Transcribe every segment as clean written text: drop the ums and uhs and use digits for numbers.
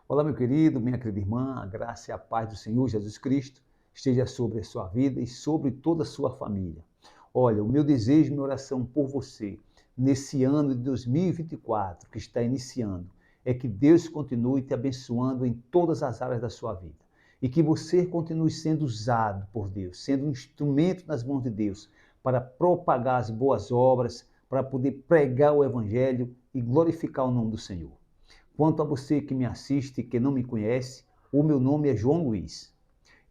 Olá, meu querido, minha querida irmã, a graça e a paz do Senhor Jesus Cristo esteja sobre a sua vida e sobre toda a sua família. Olha, o meu desejo, minha oração por você, nesse ano de 2024 que está iniciando, é que Deus continue te abençoando em todas as áreas da sua vida e que você continue sendo usado por Deus, sendo um instrumento nas mãos de Deus para propagar as boas obras, para poder pregar o Evangelho e glorificar o nome do Senhor. Quanto a você que me assiste e que não me conhece, o meu nome é João Luiz.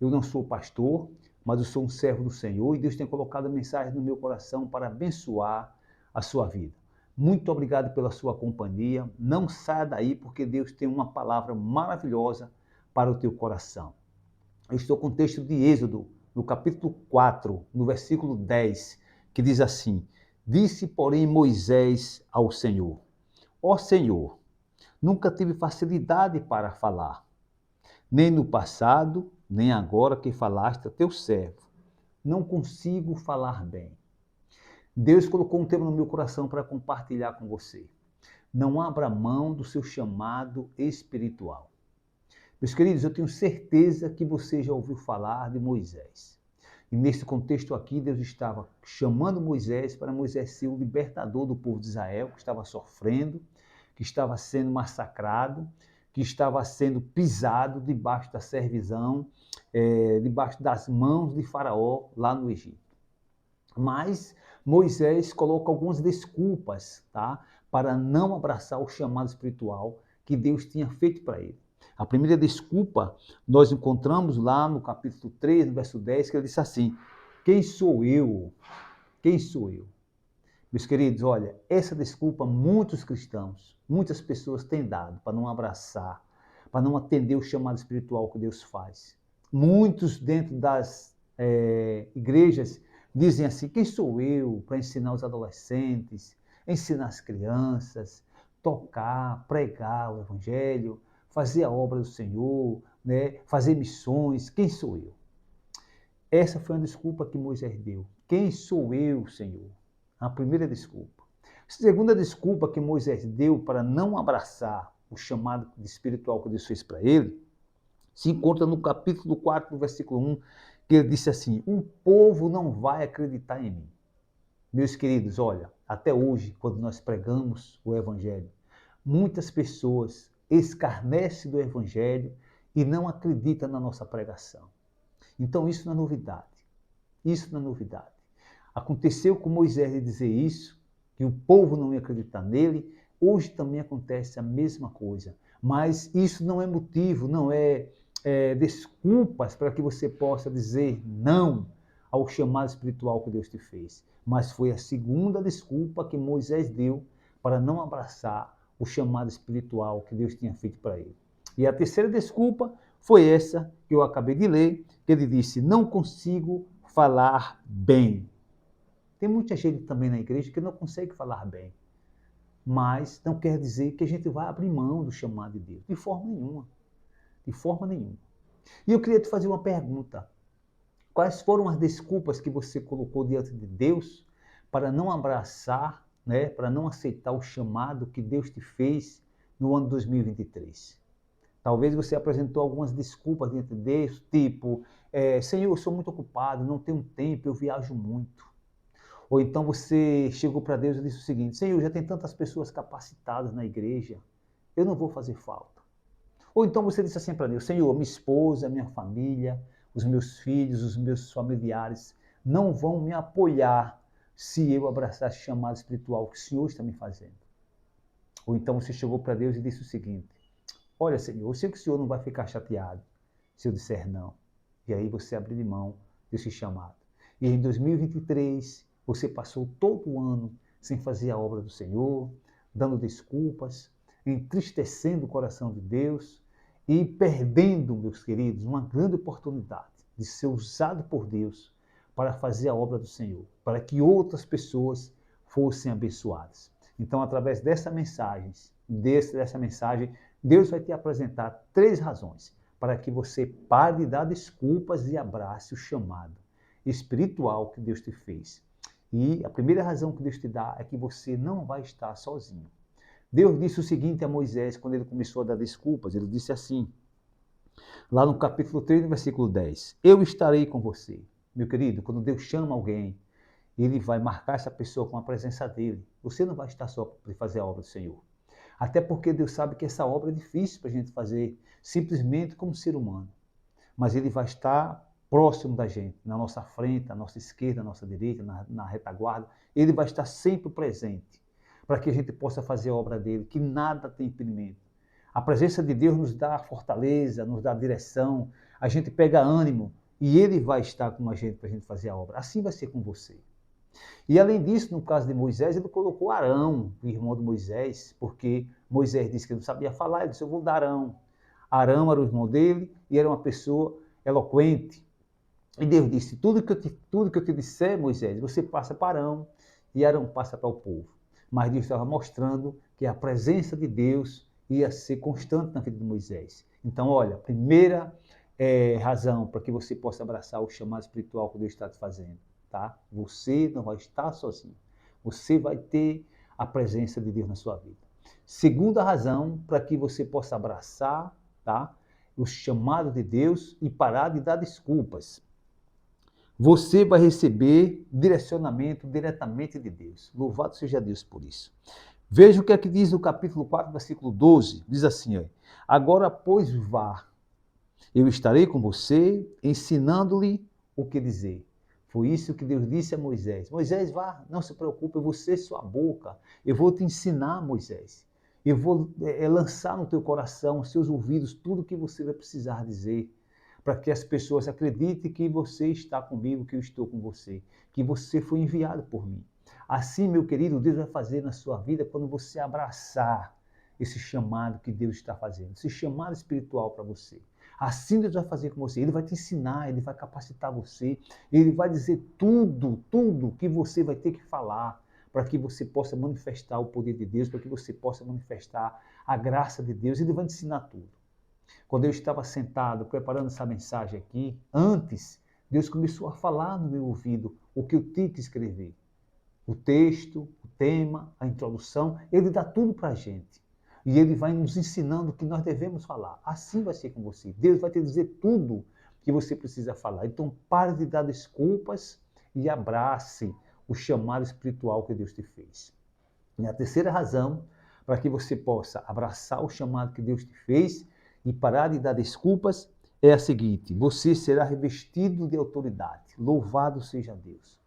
Eu não sou pastor, mas eu sou um servo do Senhor e Deus tem colocado a mensagem no meu coração para abençoar a sua vida. Muito obrigado pela sua companhia. Não saia daí porque Deus tem uma palavra maravilhosa para o teu coração. Eu estou com o texto de Êxodo, no capítulo 4, no versículo 10, que diz assim: Disse, porém, Moisés ao Senhor: Ó Senhor, nunca tive facilidade para falar, nem no passado, nem agora que falaste a teu servo. Não consigo falar bem. Deus colocou um tema no meu coração para compartilhar com você. Não abra mão do seu chamado espiritual. Meus queridos, eu tenho certeza que você já ouviu falar de Moisés. E nesse contexto aqui, Deus estava chamando Moisés para Moisés ser o libertador do povo de Israel, que estava sofrendo, que estava sendo massacrado, que estava sendo pisado debaixo da servidão, debaixo das mãos de Faraó lá no Egito. Mas Moisés coloca algumas desculpas, tá, para não abraçar o chamado espiritual que Deus tinha feito para ele. A primeira desculpa nós encontramos lá no capítulo 3, no verso 10, que ele disse assim: Quem sou eu? Quem sou eu? Meus queridos, olha, essa desculpa muitos cristãos, muitas pessoas têm dado para não abraçar, para não atender o chamado espiritual que Deus faz. Muitos dentro das igrejas dizem assim: quem sou eu para ensinar os adolescentes, ensinar as crianças, tocar, pregar o evangelho, fazer a obra do Senhor, né, fazer missões? Quem sou eu? Essa foi a desculpa que Moisés deu. Quem sou eu, Senhor? A primeira desculpa. A segunda desculpa que Moisés deu para não abraçar o chamado espiritual que Deus fez para ele, se encontra no capítulo 4, versículo 1, que ele disse assim: o povo não vai acreditar em mim. Meus queridos, olha, até hoje, quando nós pregamos o Evangelho, muitas pessoas escarnecem do Evangelho e não acreditam na nossa pregação. Então isso não é novidade. Isso não é novidade. Aconteceu com Moisés de dizer isso, que o povo não ia acreditar nele. Hoje também acontece a mesma coisa. Mas isso não é motivo, não é desculpas para que você possa dizer não ao chamado espiritual que Deus te fez. Mas foi a segunda desculpa que Moisés deu para não abraçar o chamado espiritual que Deus tinha feito para ele. E a terceira desculpa foi essa que eu acabei de ler, que ele disse: não consigo falar bem. Tem muita gente também na igreja que não consegue falar bem, mas não quer dizer que a gente vai abrir mão do chamado de Deus, de forma nenhuma, de forma nenhuma. E eu queria te fazer uma pergunta: quais foram as desculpas que você colocou diante de Deus para não abraçar, né, para não aceitar o chamado que Deus te fez no ano 2023? Talvez você apresentou algumas desculpas diante de Deus, tipo, Senhor, eu sou muito ocupado, não tenho tempo, eu viajo muito. Ou então você chegou para Deus e disse o seguinte: Senhor, já tem tantas pessoas capacitadas na igreja, eu não vou fazer falta. Ou então você disse assim para Deus: Senhor, minha esposa, minha família, os meus filhos, os meus familiares não vão me apoiar se eu abraçar esse chamado espiritual que o Senhor está me fazendo. Ou então você chegou para Deus e disse o seguinte: olha, Senhor, eu sei que o Senhor não vai ficar chateado se eu disser não. E aí você abriu de mão desse chamado. E em 2023, você passou todo o ano sem fazer a obra do Senhor, dando desculpas, entristecendo o coração de Deus e perdendo, meus queridos, uma grande oportunidade de ser usado por Deus para fazer a obra do Senhor, para que outras pessoas fossem abençoadas. Então, através dessa mensagem, Deus vai te apresentar 3 razões para que você pare de dar desculpas e abrace o chamado espiritual que Deus te fez. E a primeira razão que Deus te dá é que você não vai estar sozinho. Deus disse o seguinte a Moisés, quando ele começou a dar desculpas, ele disse assim, lá no capítulo 3, no versículo 10, eu estarei com você. Meu querido, quando Deus chama alguém, ele vai marcar essa pessoa com a presença dele. Você não vai estar só para fazer a obra do Senhor. Até porque Deus sabe que essa obra é difícil para a gente fazer simplesmente como ser humano. Mas ele vai estar próximo da gente, na nossa frente, na nossa esquerda, na nossa direita, na retaguarda. Ele vai estar sempre presente para que a gente possa fazer a obra dele, que nada tem impedimento. A presença de Deus nos dá fortaleza, nos dá direção, a gente pega ânimo e ele vai estar com a gente para a gente fazer a obra. Assim vai ser com você. E além disso, no caso de Moisés, ele colocou Arão, o irmão de Moisés, porque Moisés disse que não sabia falar, ele disse, eu vou dar Arão. Arão era o irmão dele e era uma pessoa eloquente. E Deus disse, tudo que eu te disser, Moisés, você passa para Arão e Arão passa para o povo. Mas Deus estava mostrando que a presença de Deus ia ser constante na vida de Moisés. Então, olha, a primeira razão para que você possa abraçar o chamado espiritual que Deus está te fazendo. Tá? Você não vai estar sozinho. Você vai ter a presença de Deus na sua vida. Segunda razão para que você possa abraçar, tá, o chamado de Deus e parar de dar desculpas. Você vai receber direcionamento diretamente de Deus. Louvado seja Deus por isso. Veja o que é que diz no capítulo 4, versículo 12. Diz assim, ó, agora, pois, vá. Eu estarei com você, ensinando-lhe o que dizer. Foi isso que Deus disse a Moisés. Moisés, vá, não se preocupe, eu vou ser sua boca. Eu vou te ensinar, Moisés. Eu vou lançar no teu coração, nos seus ouvidos, tudo o que você vai precisar dizer, para que as pessoas acreditem que você está comigo, que eu estou com você, que você foi enviado por mim. Assim, meu querido, Deus vai fazer na sua vida quando você abraçar esse chamado que Deus está fazendo, esse chamado espiritual para você. Assim Deus vai fazer com você. Ele vai te ensinar, ele vai capacitar você, ele vai dizer tudo que você vai ter que falar para que você possa manifestar o poder de Deus, para que você possa manifestar a graça de Deus. Ele vai te ensinar tudo. Quando eu estava sentado preparando essa mensagem aqui, antes, Deus começou a falar no meu ouvido o que eu tinha que escrever. O texto, o tema, a introdução, ele dá tudo para a gente. E ele vai nos ensinando o que nós devemos falar. Assim vai ser com você. Deus vai te dizer tudo que você precisa falar. Então, pare de dar desculpas e abrace o chamado espiritual que Deus te fez. E a terceira razão para que você possa abraçar o chamado que Deus te fez e parar de dar desculpas é a seguinte: você será revestido de autoridade. Louvado seja Deus.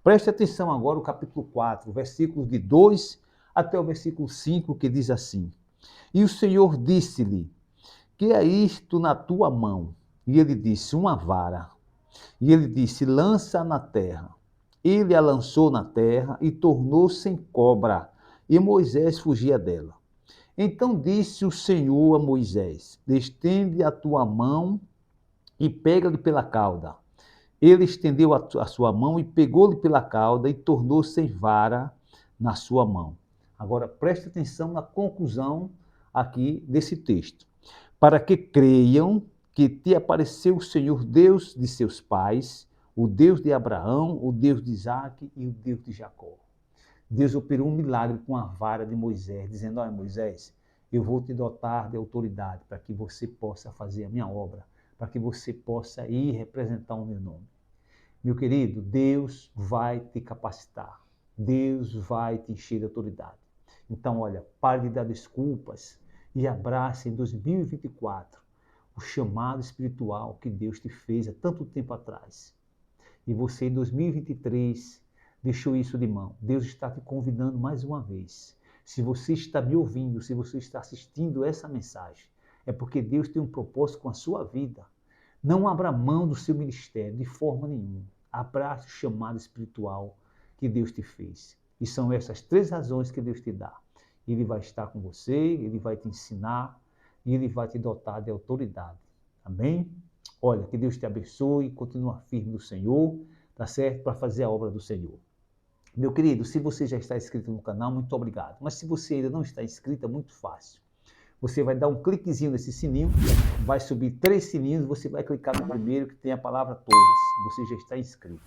Preste atenção agora no capítulo 4, versículos de 2 até o versículo 5, que diz assim: e o Senhor disse-lhe, que é isto na tua mão? E ele disse, uma vara. E ele disse, lança na terra. Ele a lançou na terra e tornou-se em cobra, e Moisés fugia dela. Então disse o Senhor a Moisés, estende a tua mão e pega-lhe pela cauda. Ele estendeu a sua mão e pegou-lhe pela cauda e tornou-se em vara na sua mão. Agora preste atenção na conclusão aqui desse texto. Para que creiam que te apareceu o Senhor Deus de seus pais, o Deus de Abraão, o Deus de Isaque e o Deus de Jacó. Deus operou um milagre com a vara de Moisés, dizendo, olha Moisés, eu vou te dotar de autoridade para que você possa fazer a minha obra, para que você possa ir representar o meu nome. Meu querido, Deus vai te capacitar. Deus vai te encher de autoridade. Então, olha, pare de dar desculpas e abrace em 2024 o chamado espiritual que Deus te fez há tanto tempo atrás. E você, em 2023, deixou isso de mão. Deus está te convidando mais uma vez. Se você está me ouvindo, se você está assistindo essa mensagem, é porque Deus tem um propósito com a sua vida. Não abra mão do seu ministério de forma nenhuma. Abrace o chamado espiritual que Deus te fez. E são essas três razões que Deus te dá. Ele vai estar com você, ele vai te ensinar e ele vai te dotar de autoridade. Amém? Olha, que Deus te abençoe, continua firme no Senhor, tá certo? Para fazer a obra do Senhor. Meu querido, se você já está inscrito no canal, muito obrigado. Mas se você ainda não está inscrito, é muito fácil. você vai dar um cliquezinho nesse sininho, vai subir 3 sininhos, você vai clicar no primeiro que tem a palavra todas, você já está inscrito.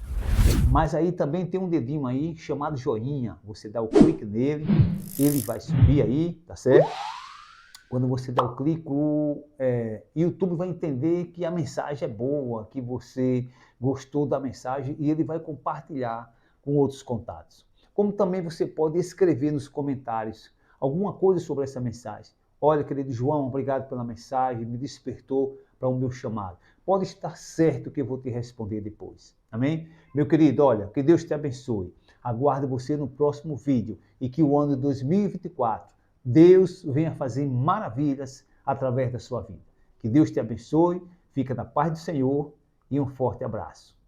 Mas aí também tem um dedinho aí chamado joinha, você dá o clique nele, ele vai subir aí, tá certo? Quando você dá o clique, o YouTube vai entender que a mensagem é boa, que você gostou da mensagem e ele vai compartilhar com outros contatos. Como também você pode escrever nos comentários alguma coisa sobre essa mensagem. Olha, querido João, obrigado pela mensagem, me despertou para o meu chamado. Pode estar certo que eu vou te responder depois. Amém? Meu querido, olha, que Deus te abençoe. Aguardo você no próximo vídeo e que o ano de 2024 Deus venha fazer maravilhas através da sua vida. Que Deus te abençoe, fica na paz do Senhor e um forte abraço.